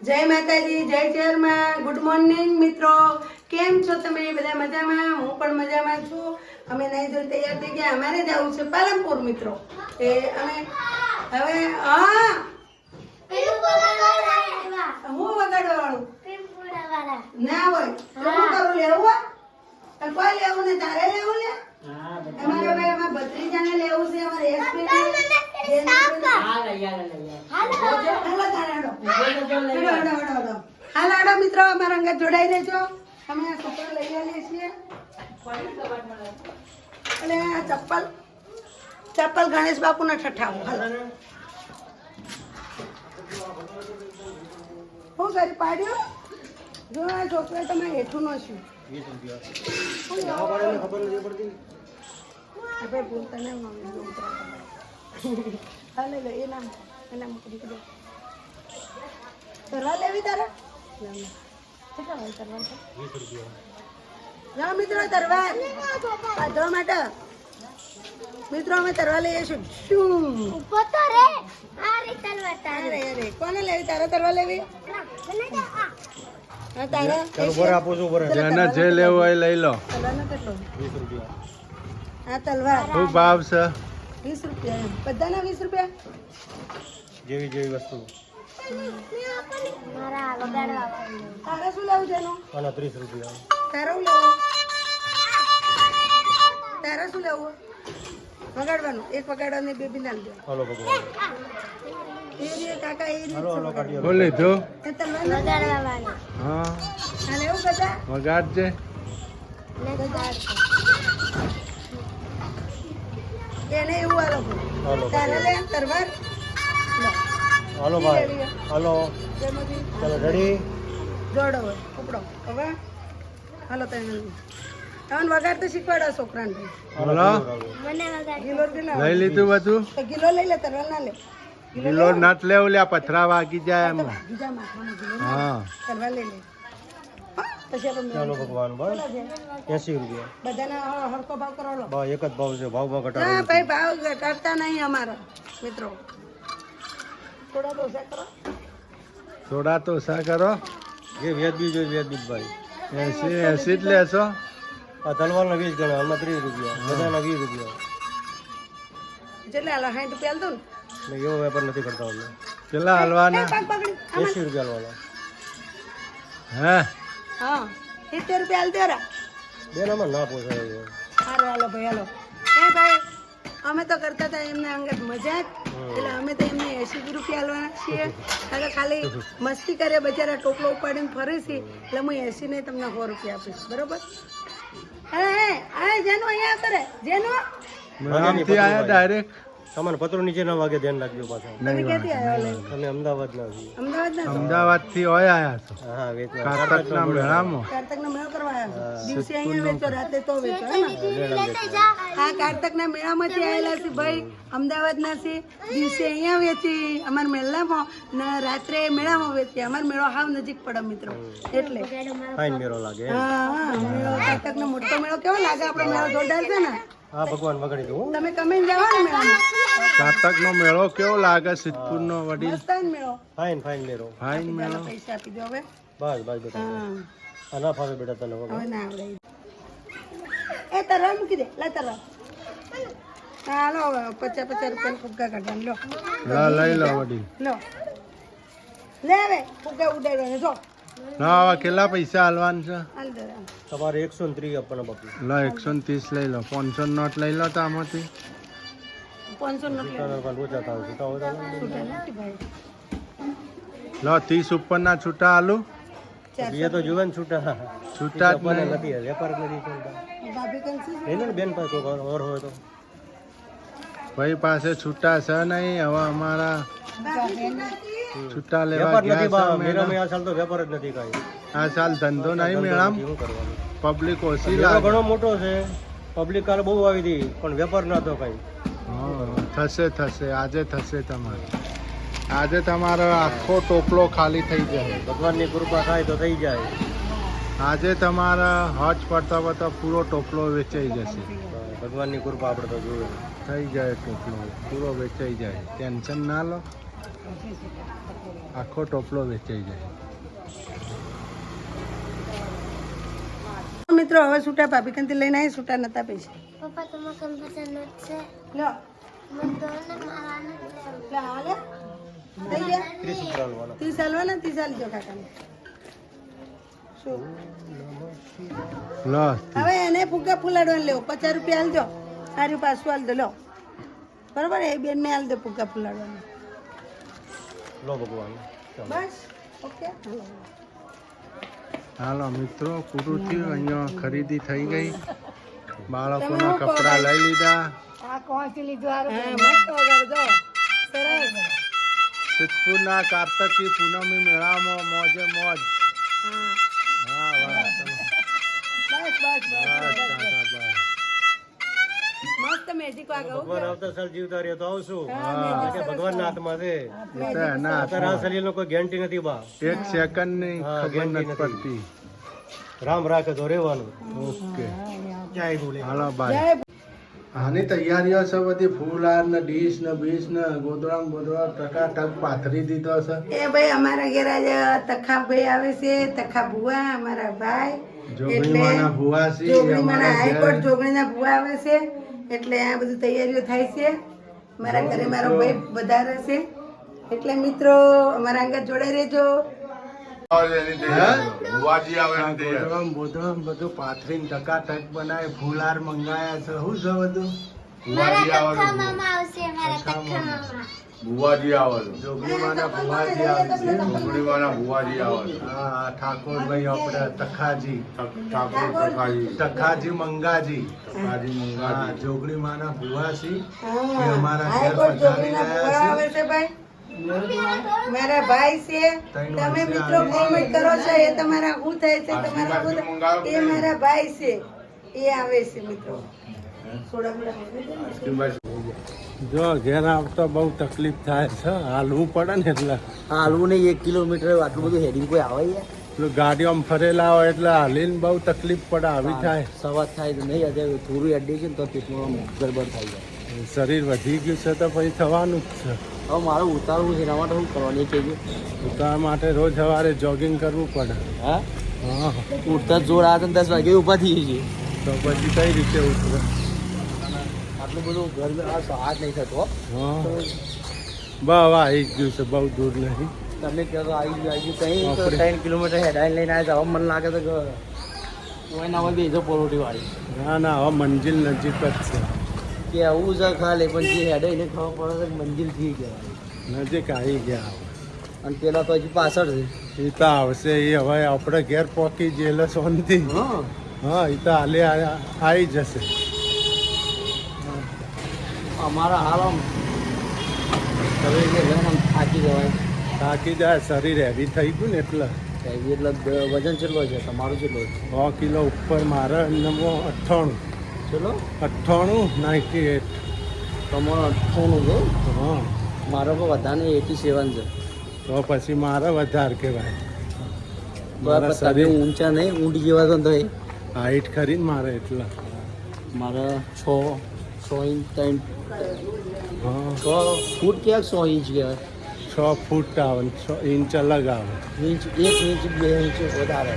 જય માતાજી, જય ચેરમાં, ગુડ મોર્નિંગ મિત્રો. કેમ છો તમે? બધા મજામાં? હું પણ મજામાં છું. અમે નહીં ધોઈ તૈયાર થઈ ગયા. અમારે જવું છે પાલનપુર મિત્રો. એ અમે હવે હું વગાડવાનું ના હોય શું કરું? લેવું કોઈ લેવું ને તારે લેવું ને અમારે ભાઈ અમારા ભત્રીજાને લેવું છે. અમારે હાલો હાલો મિત્રો, અમારા અંગત જોડાઈ રહેજો. અમે આ કપડા લઈ આવીએ છીએ. અને આ ચપ્પલ ગણેશ બાપુના ઠઠાવું. હાલો હું કરી પાડ્યો જો આ છોકરા તમે હેઠું નો છું. બોલતા ને હાલે એ નામ એના મૂકી દે. તરવા લેવી તારા કેટલા હોય તરવા? 20 રૂપિયા. ના મિત્રો, તરવા બાંધવા માટે મિત્રો અમે તરવા લઈએ છીએ. શું કોને લેવી? તારા તરવા લેવી? જે લેવું હોય લઈ લો. તલવાનો કેટલો? 20 રૂપિયા. આ તલવાર શું ભાવ છે? 20 રૂપિયા. બધાના 20 રૂપિયા. જેવી જેવી વસ્તુ. તારે શું લેવું છે એનું? 30 રૂપિયા. તારે શું લેવું? તારે શું લેવું? વગાડવાનું. એક વગાડવાનું, બે બી ના લેવું. હાલો ભગવાન. એ રે કાકા, એ રે બોલ લીધું. હા લેવું બધા વગાડજે. એને એવું આલો તારે લે તરવાર. હાલો ભાઈ, હાલો. ચાલો રેડી. જોડો હોય ઉપડો હવે. હાલો તને તમને વગાડ તો શીખવાડો છોકરાને. બોલો. ગિલો લઈ લીધું બધું? તો ગિલો લઈ લે, તરવાર ના લે. કિલો નટ લેવું લ્યા, પથરા વાગી જાય એમ. બીજા માથામાં ગિલો હા તરવાર લઈ લે. પછી આપણે ચાલો ભગવાન. બસ 80 રૂપિયા. બધાના હરકો ભાવ કરો લો. એક જ ભાવ છે, ભાવમાં ઘટાડો. ના ભાઈ, ભાવ ઘટાડતા નહીં અમારા મિત્રો. થોડા તો ઓછા કરો. થોડા તો ઓછા કરો. જે વ્યાજબી જોઈએ વ્યાજબી ભાઈ. 80 જ લેશો? આ તલવારના 20 ગણા, આમાં 30 રૂપિયા, બધાના 20 રૂપિયા. જેટલા 60 રૂપિયા દઉં ને એવો વેપાર નથી કરતા અમે. કેટલા હલવાના? 80 રૂપિયા હલવાના. હે હા 70 રૂપિયા હાલ દેરા. બેનામાં ના પોસાય. હાલો હાલો ભાઈ હાલો. એ ભાઈ અમે તો કરતા હતા એમને અંગત મજાક, એટલે અમે તો એમને 80 રૂપિયા હાલવાના છીએ. હવે ખાલી મસ્તી કરે બચારા, ટોપલો ઉપાડીને ફરે છે, એટલે હું 80 ને તમને 100 રૂપિયા આપીશ. બરોબર? જેનું અહીંયા કરે જેનું આમથી આયા ડાયરેક્ટ. તમારે પત્રો નીચે ના વાગે ધ્યાન રાખજો પાછા. તમે ક્યાંથી આવ્યો? તમે અમદાવાદ ના છીએ. અમદાવાદ થી હોય આયા છો? હા, કારતકના મેળામાં. કારતકનો મેળો કરવા આવ્યા. દિવસે અહીંયા વેચો, રાતે તો વેચો. હા, કારતકના મેળામાંથી આવેલા છે ભાઈ, અમદાવાદના છે. દિવસે અહીંયા વેચી અમારા મેળામાં ને રાત્રે મેળામાં વેચી. અમારો મેળો હાવ નજીક પડે મિત્રો, એટલે ફાઈન મેળો લાગે. હા મેળો કારતકનો મોટો મેળો કેવો લાગે? આપણો મેળો જોરદાર છે ને. હા ભગવાન વગાડી દઉં. તમે કમેન્ટ જાઓ ને મેળામાં. કારતકનો મેળો કેવો લાગે? સિદ્ધપુરનો વડીલ. મસ્ત મેળો. ફાઈન મેળો. ફાઈન મેળો. પૈસા આપી દો હવે. બસ બેટા. હા ના ફાવે બેટા તને વગર. હવે ના આવડે. એ તરવા મૂકી દે. લા તરવા. હાલો 50 રૂપિયા ફુગ્ગા કાઢવાનું. લઈ લો વડીલ. લો લે હવે ફુગ્ગા ઉડાડો ને જો. ના હવે કેટલા પૈસા હાલવાના છે? હાલ દે. તમારે 130 આપવાના બાપુ. લો 130 લઈ લો. 500 નોટ લઈ લો તો આમાંથી. 500 નથી. લો 30 ઉપરના છૂટા આલુ. ચારસો. તો જુવાન છૂટા છૂટા જ નથી. વેપાર નથી ભાભી કંસી ચાલતા. બેન પાસે ઓર હોય તો ભાઈ પાસે છૂટા છે નહીં. હવે અમારા છૂટા લેવા ગયા. મેળામાં આ સાલ તો વેપાર જ નથી કાંઈ. આ સાલ ધંધો નહીં મેળામાં. પબ્લિક ઓછી લાગે. ઘણો મોટો છે. પબ્લિક કાલે બહુ આવી હતી પણ વેપાર નતો કાંઈ. થશે આજે થશે તમારે. આજે તમારો આખો ટોપલો ખાલી થઈ જાય. ભગવાનની કૃપા થાય તો થઈ જાય. આજે તમારા હજ પડતા પડતા પૂરો ટોપલો વેચાઈ જશે. ભગવાનની કૃપા આપણે તો જોઈએ થઈ જાય, ટોપલો પૂરો વેચાઈ જાય. ટેન્શન ના લો. આખો ટોપલો વેચાઈ જાય. મિત્રો હવે છૂટા ભાભી કંથી લઈને આવી, છૂટા નતા પૈસા. પપ્પા તમારે કમ્પ્યુટર નો છે લો મને દોને મારવાનો છે એટલે હાલે થઈ ગયા 30 હાલવાના 30 હાલજો કાકાને. શું લો હવે એને ફુગ્ગા ફૂલાડવા લેવો 50 રૂપિયા હાલજો. સારું પાછું હાલ દો લો બરોબર. એ બેન ને હાલ દો ફુગ્ગા ફૂલાડવાના. લો ભગવાન. બસ ઓકે. હાલો મિત્રો, પૂરું થયું. અહીંયા ખરીદી થઈ ગઈ. બાળકોના કપડા લઈ લીધા. હા મસ્ત વગાડો જો સરસ. સિદ્ધપુરના કાર્તકી પૂનમી મેળામાં મોજે મોજ. હા હા વાહ. બસ બસ બસ કાકા બસ. મસ્ત મેજિક વાગો. ભગવાન આવતા સાલ જીવતા રહ્યો તો આવશું. હા કે ભગવાનના હાથમાં છે. એ તો એના અત્યારે આ શરીરનો કોઈ ગેરંટી નથી બા. એક સેકન્ડ ની હા, ખબર ગેરંટી નથી નથી. પડતી. રામ રાખે તો રહેવાનું. ઓકે જય બોલે. હાલો બાય. જય આની તૈયારીઓ છે બધી. ફૂલાર ને ડીશ ને બીશ ને ગોદડા બોદડા ટકાટક પાથરી દીધો છે. એ ભાઈ અમારા ઘેર આજે તખા ભાઈ આવે છે. તખા ભુવા અમારા ભાઈ જોગણીમાંના ભુવાસી જોગણીમાંના અમારા હાઈકોર્ટ ઘેર. જોગણીના ભુવા આવે છે એટલે આ બધી તૈયારીઓ થાય છે. મારા ઘરે મારો ભાઈ વધારે છે એટલે મિત્રો અમારા અંગત જોડે રહેજો. ગોદડમ બોદડમ બધું પાથરીને ટકાટક બનાવે. ફૂલાર મંગાયા છે. શું છે બધું? મારા તખા મામા આવશે મારા તખા મામા ભુવાજી આવે છે. જોગણીમાંના ભુવાજી આવે છે. ડુંગળીવાળા ભુવાજી આવે છે. હા ઠાકોરભાઈ આપણે તખાજી ઠાકોર ટકાજી તખાજી મંગાજી. ટકાજી હા મંગાજી. જોગણીમાંના ભુવાસી એ હા, અમારા ઘેર હાઈકોર્ટ પધારી જોગણીના ભુવા રહ્યા આવે છે. છે ભાઈ. મારા ભાઈ છે. તમે મિત્રો કોમેન્ટ કરો છો એ તમારા શું થાય છે તમારા શું થાય? એ મારા ભાઈ છે એ આવે છે મિત્રો. સોડા બોડા જો ઘેર આવતો બહુ તકલીફ થાય છે. હાલવું પડે ને એટલે હાલવું નહીં 1 કિલોમીટર આટલું બધું હેડિંગ કોઈ આવે યાર પેલું ગાડીઓમાં ફરેલા હોય એટલે હાલીને બહુ તકલીફ પડે. આવી થાય. સવાર થાય તો નહીં આજે થોડું હેડી છે ને તો પેટમાં ગડબડ થઈ જાય. શરીર વધી ગયું છે તો પછી થવાનું જ છે. હવે મારે ઉતારવું છે એના માટે શું કરવાનું એ કહેજો. ઉતાર માટે રોજ સવારે જોગિંગ કરવું પડે. હા હા ઉઠતા જ જોર આવે 10 વાગે ઊભા થઈ છે. તો પછી કઈ રીતે ઉતરે? આટલું બધું ઘર આ સહાજ નહીં થતો હો. હા બહુ આવી ગયું છે. બહુ દૂર નહીં. તમે કહો તો આવી ગયું કંઈ તો આપણે- 3 કિલોમીટર હેડાઈને લઈને આવ્યા તો હવે મને લાગે તો કે કોઈ ના હોય બેજો પરોઠી વાળી ના ના હવે મંજિલ નજીક જ છે. કે આવું છે ખાલી પણ જે હેડે એને ખબર પડે કે મંજિલ થઈ ગયા નજીક આવી ગયા. અને પેલા તો હજી પાછળ છે. એ તો આવશે. એ હવે આપણે ઘેર પહોંચી જેલો શાંતિ. હા હા એ તો હાલે આવી જશે. અમારા હાલ આમ શરીર જે છે ને આમ થાકી જવાય. થાકી જાય. શરીર હેવી થઈ ગયું ને એટલે એટલે વજન કેટલો છે તમારું કેટલો છે 100 કિલો ઉપર. મારે 98 ચલો 98 તમારો 98 છે હા મારો પણ વધારે 87 છે. તો પછી મારે વધારે કહેવાય. બરાબર તમે ઊંચા નહીં ઊંડી જેવા તો નહીં. હાઈટ ખરી ને મારે એટલે. મારા 6 ઇંચ 3 હા 6 ફૂટ ક્યાંક 100 ઇંચ કહેવાય. 6 ફૂટ આવે ને 6 ઇંચ અલગ આવે. 1 ઇંચ 2 ઇંચ વધારે.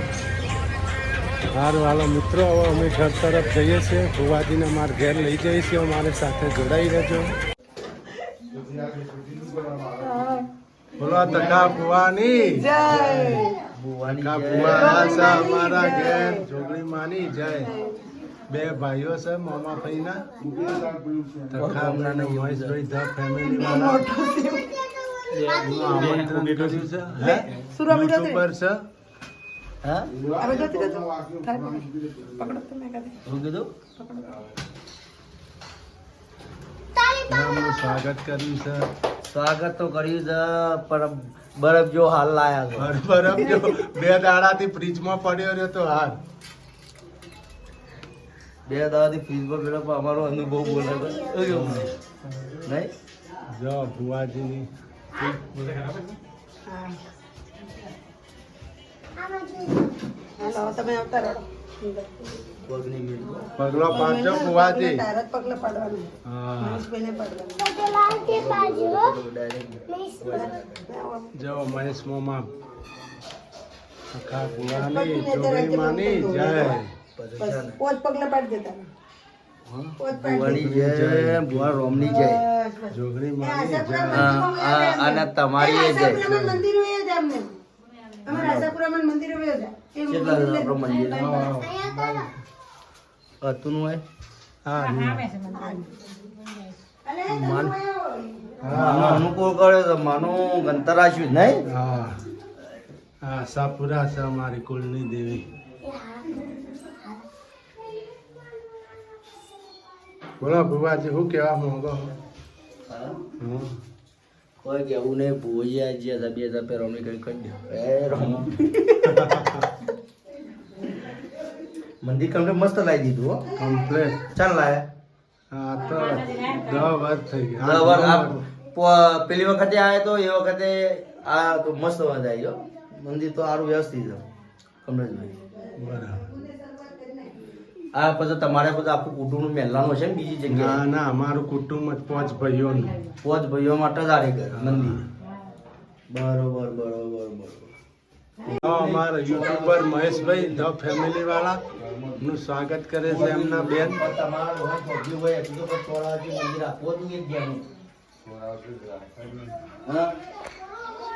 સારું હાલો મિત્રો, હવે અમે ઘર તરફ જઈએ છીએ. ભુવાજીને અમારા ઘેર લઈ જઈએ છીએ. અમારી સાથે જોડાઈ રહેજો. બોલો તકા ભુવાની જય. તકા ભુવા છે અમારા ઘેર. જોગણી માની જય. 2 ભાઈઓ છે મામા ભાઈના. તકા આપણાને મહેશભાઈ ધ ફેમિલી વાળા આમંત્રણ કર્યું છે. હે યુટ્યુબર છે. હા હવે જતી રહેજો. પકડો તમે કાઢી. શું કીધું એમનું સ્વાગત કર્યું છે. સ્વાગત તો કર્યું છે પણ બરફ જો હાલ લાયા છે. બરફ જો 2 દાડાથી ફ્રીજમાં પડ્યો રહ્યો તો હાલ. 2 દાડાથી ફ્રીજમાં પેલો પણ અમારો અનુભવ બોલે છે નહીં. જો ભુવાજીની હા. આમાં જોઈ હાલો તમે આવતા રહો પગની મીલ પગલો પાડજો બુવાજી તારા જ પગલા પાડવાના હા મહેશભાઈને પાડવાના પેલા તે બાજુ ડાયરેક્ટ જો મહેશ મોમાં આખા બુવાની જોગણી માની જય બસ પોચ પગલા પાડી દેતા પોચ ભુવાની જય ભુવા રોમની જય જોગણી માની જય અને તમારી એ જય મંદિર હોય જ અમને અમારા આશાપુરામાં મંદિર હોય જ કેટલા આપણો મંદિર હતું નું હોય હા માનો અનુકૂળ કરે તો માનો ગંતરાશ્યું નહીં હા હા સાપુરા છે અમારી કુળની દેવી બોલો બુવાજી શું કેવા માંગો કોઈ કેવું નહીં ભુવાજી આ જે હતા 2000 રૂપિયા રોમની કરી દો એ રોમ મંદિર કમ્પ્લેટ મસ્ત લાવી દીધું હો કમ્પ્લેટ ચાલ લાયા હા તો 10 વર્ષ થઈ ગયા દર વાર પેલી વખતે આવ્યો તો એ વખતે આ તો મસ્ત વાત આવી મંદિર તો સારું વ્યવસ્થિત છે કમલેશભાઈ બરાબર આ પછી તમારે પછી આખું કુટુંબ મહેલાનું હશે ને બીજી ના જગ્યાએ ના અમારું કુટુંબ જ 5 ભાઈઓનું પોચ ભાઈઓ માટે જ આરે કરે મંદિર બરોબર બરોબર બરોબર અમારા યુટ્યુબર મહેશભાઈ ધ ફેમિલી વાળા નું સ્વાગત કરે છે એમના બેન તમારા ભોગી હોય એટલું તો ચોરાજી મંદિર આપવો જોઈએ જ્ઞાન હા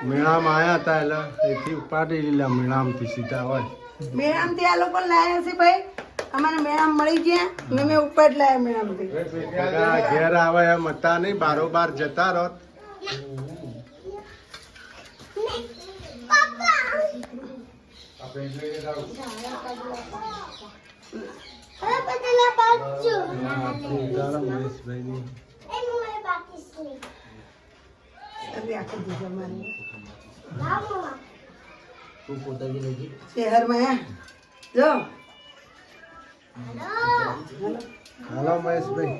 મેળામાં આયા હતા એટલે એથી ઉપાડી લીધા મેળામથી સીધા હોય મેળામથી આ લોકો લાયા છે ભાઈ અમારે મેળામાં મળી ગયા ને મેં ઉપર જ લાયા મેળામથી ઘેર આવે એમ હતા નહીં બારોબાર જતા રહો હવે પેલા બાજુ મહેશભાઈની એ મોય બાકી છે અરે આખો દીધો મારે લાવો તું પોતાની લઈ ગઈ શહેરમાં હે જો હાલો મહેશભાઈ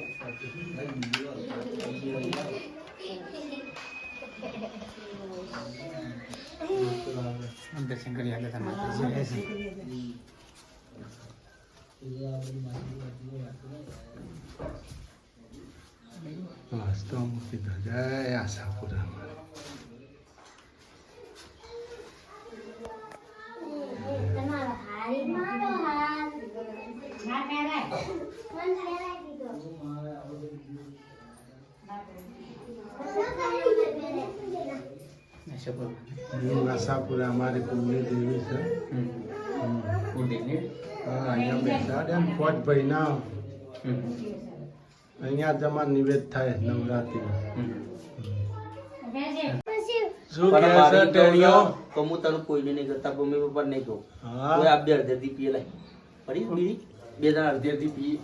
હસ્તો મૂકી દો જય આશાપુરા તમારો હારી મારો હાર ના મેરાય મન મેરાય દીધો આશાપુરા અમારી કુળની દેવી છે હા અહીંયા બેસાડ્યા ને 5 ભાઈના અહીંયા જ અમારે નિવેદ થાય નવરાત્રિમાં પછી શું કહે છે ટેણીઓ તો હું તને કોઈને નહીં કરતા મમ્મી પપ્પા નહીં કહું હા કોઈ આપ બે અડધી પીએ લાય પડી બીડી બે જણા અડધી પીએ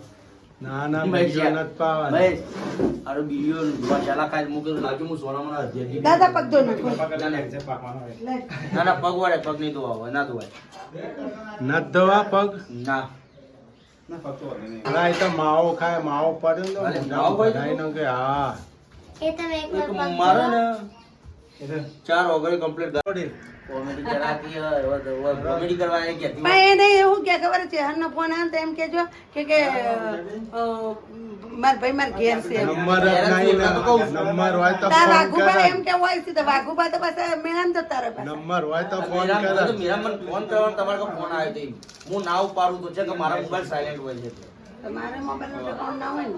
ના ના બીજો નથી પાવાનું મહેશ આરો બીડીઓ મસાલા ખાઈ મૂકેલું લાગ્યું હું સોનામાં અડધી દાદા પગ ધો નાખો ના ના પગ વાળે પગ નહીં ધોવા ના ધોવાય નથી ધોવા પગ ના ના એ તો માવો ખાય માવો પડે ને અરે, તો માવો હોય તો? ભરાઈને કે હા એ તમે એક એક વાર મારે ને 4 ઓગળી કમ્પ્લીટ કરી કોમેડી કરાતી કોમેડી કરવા આવી ગયા પણ એને એવું કે ખબર છે હરનો ફોન આવે તો એમ કેજો કે માર ભાઈ માર ઘેર છે એમ. નંબર જ નહીં ને નંબર હોય તો તાર ફોન વાઘુબા કરાય એમ કે હોય છે તો વાઘુબા તો પાછા મેળામ જતા રહે પાછા. નંબર હોય તો ફોન મેરા કરાય મને ફોન કરવાનો તમારે ફોન આવ્યો તો હું ના ઉપાડું તો છે કે મારા મોબાઈલ સાયલેન્ટ હોય છે તમારે મોબાઈલ નો account ના હોય ને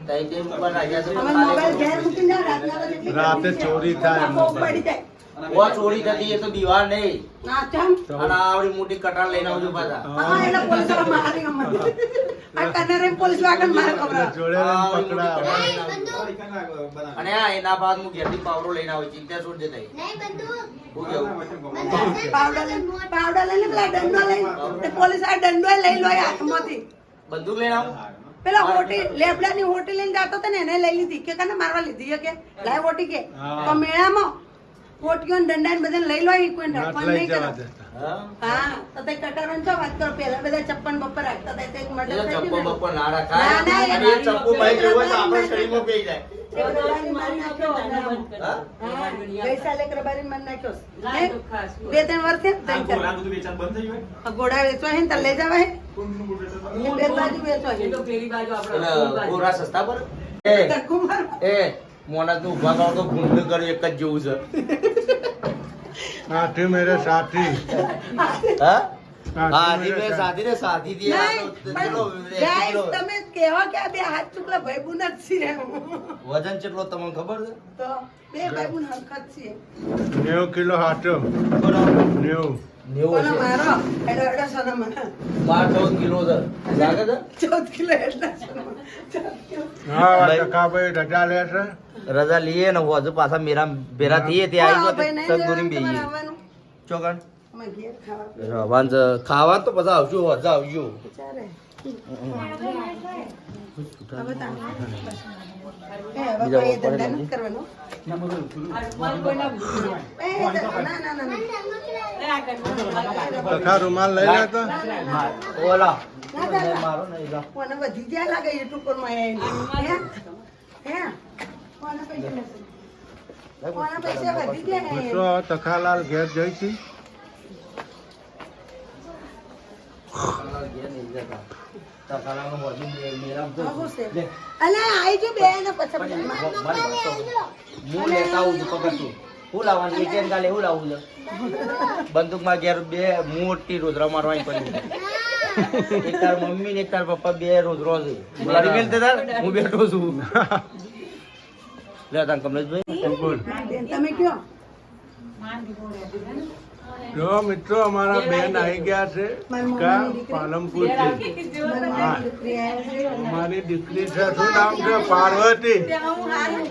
તઈ તે મોબાઈલ રાખ્યા છે અમે મોબાઈલ ઘેર મૂકીને જાઓ, રાતના બધા કેટલી રાતે ચોરી થાય આંખો પડી જાય ઓ ચોરી થતી એ તો દીવાર નહીં ના ચમ અને આવડી મોટી કટાર લઈને આવજો પાછા હા એટલે પોલીસ વાળા મારી ગમે આ કનરે પોલીસ વાળા મારે ખબર જોડે રહીને પકડાવે અને આ એના બાદ હું ઘેરથી પાવડો લઈને આવું ચિંતા છોડ દેતા નહીં બંદૂક હું કેવું પાવડર લઈને પેલા દંડો લઈને તે પોલીસ આ દંડો લઈ લો હાથમાંથી બંદૂક લઈને આવું પેલા હોટી લેબડાની હોટી લઈને જાતો હતો ને એને લઈ લીધી કે કને મારવા લીધી કે લાય હોટી કે હા. તો મેળામાં પોટીઓ ને દંડા ને બધાને લઈ લો ઈ કોઈ નાત રાખવાનું લઈ નહીં જવા કરો. દેતા હા? હા તો તે કટારાને શું વાત કરો પેલા બધા ચપ્પન બપ્પર રાખતા હતા તે એક મર્ડર એટલે થઈ ચપ્પુ ગયું ને. બપ્પુ ના રખાય. ના, ના, અને એ ચપ્પુ ભાઈ જેવું હોય તો આપણા શરીરમાં પેઈ જાય. એ રબારી મારી નાખ્યો ધંધામાં. હા? હા, ગઈ સાલે એક રબારી મારી નાખ્યો હે? 2-3 વર્ષ થયા ને? 3-4. આ ઘોડા વેચવા હે ને તાર લઈ જવા હે? એ બે બાજુ વેચવા હે. એટલે ગોરા સસ્તા પર ધક્કો મારો. એ મોના તું ઉભા કરો તો ગુંડ કરી એક જ જેવું છે. સાથી મેરે સાથી હા? સાથી હા, મેરે ધીમે સાથી ને સાથી થી આ નહીં, તો પણ ચલો, guys, ચલો. તમે કહેવા કે આ બે હાથ ચૂકલા ભાઈબંધ જ છીએ. વજન કેટલો તમને ખબર છે? તો બે ભાઈબંધ હરખત છીએ. 90 કિલો હાચો કોનો? 90 કોનો 90 છે. મારો? એડો સોનો મારો. 12-14 કિલો છે. લાગે છે? 14 કિલો એટલા સોનો. 14 કિલો. હા ટકાભાઈ રજા લે છે રજા લઈએ ને હજુ પાછા મેરા ભેરા થઈએ તે આવી હા, ગયો ભાઈ, નહીં સદગુરી જવાનું, તમારે બેહીએ આવવાનું. ચોકન અમે ઘેર ખાવા. રવાન છે ખાવા તો પછી આવજો હજા આવજો ચાલે. હવે તાણ. એ, હવે કોઈ એ ધંધા નથી કરવાનો. એ, ના, ના, ના, ના. તથા રૂમાલ લઈ લેતો ઓલા ના, ના, ના. મારો નહીં જા. કોને વધી ગયા લાગે યુટ્યુબ પર માં આવીને? હે? કોને પૈસા નથી? કોને પૈસા વધી ગયા ને? તો તખાલાલ ઘેર જઈશી તખાલાનું હજુ મેરામ તો આવું છે. લે, અલા, આઈ જો બે ને પછી બધા. મારી વાત તો. હું લેતા આવું છું પકડ તું. હું લાવવાનું એક એન ગાલે હું લાવું છે બંદૂકમાં ઘેર બે મોટી રોજરા મારવાની પડી એક તાર મમ્મી ને એક તાર પપ્પા બે રોજરો છે મારી મેલ તે તાર હું બેઠો છું લે તાર કમલેશભાઈ બોલ તમે કયો? જો મિત્રો અમારા બેન આવી ગયા છે કા પાલનપુર થી અમારી દીકરી છે શું નામ છે પાર્વતી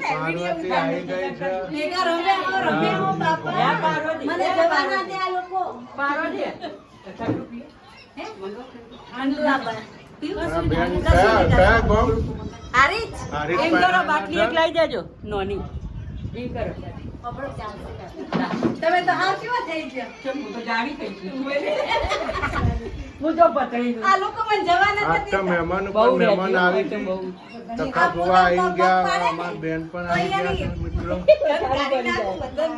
પાર્વતી આવી ગઈ છે મને જવાના દે આ લોકો. આ બેન કયા ગામ હારીજ? તમે તો હાવ કેવા થઈ ગયા? આ લોકો મને જવાના આજ તો નથી. મહેમાન ઉપર મહેમાન આવી છે તખા ફુવા આવી ગયા અમારી બેન પણ આવી ગયા છે મિત્રો કાઢી નાખું બધાને.